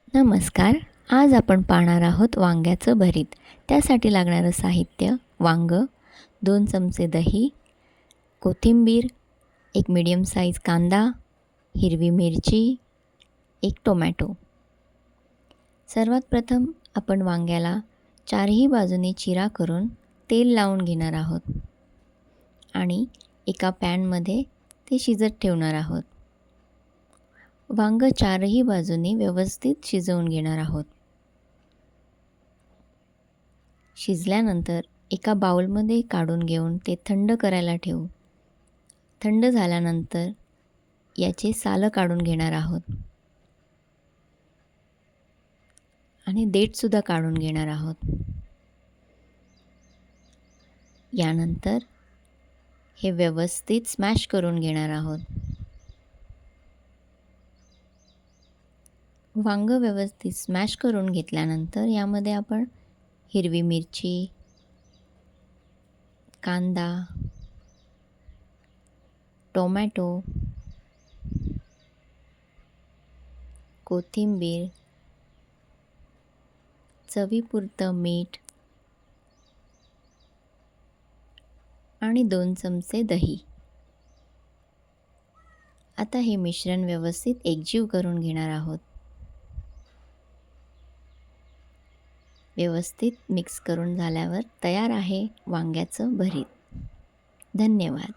नमस्कार. आज आपण पाहणार आहोत वांग्याचं भरीत. त्यासाठी लागणारं साहित्य: वांगं, 2 चमचे दही, कोथिंबीर, एक मीडियम साईज कांदा, हिरवी मिरची, 1 टोमॅटो. सर्वात प्रथम आपण वांग्याला चारही बाजूने चिरा करून तेल लावून घेणार आहोत आणि एका पॅनमध्ये ते शिजत ठेवणार आहोत. वांगं चारही बाजूने व्यवस्थित शिजवून घेणार आहोत. शिजल्यानंतर एका बाउलमध्ये काढून घेऊन ते थंड करायला ठेवू. थंड झाल्यानंतर याचे सालं काढून घेणार आहोत आणि देठसुद्धा काढून घेणार आहोत. यानंतर हे व्यवस्थित स्मॅश करून घेणार आहोत. वांगं व्यवस्थित स्मॅश करून घेतल्यानंतर यामध्ये आपण हिरवी मिरची, कांदा, टोमॅटो, कोथिंबीर, चवीपुरतं मीठ आणि 2 चमचे दही. आता हे मिश्रण व्यवस्थित एकजीव करून घेणार आहोत. व्यवस्थित मिक्स करून झाल्यावर तयार आहे वांग्याचं भरीत. धन्यवाद.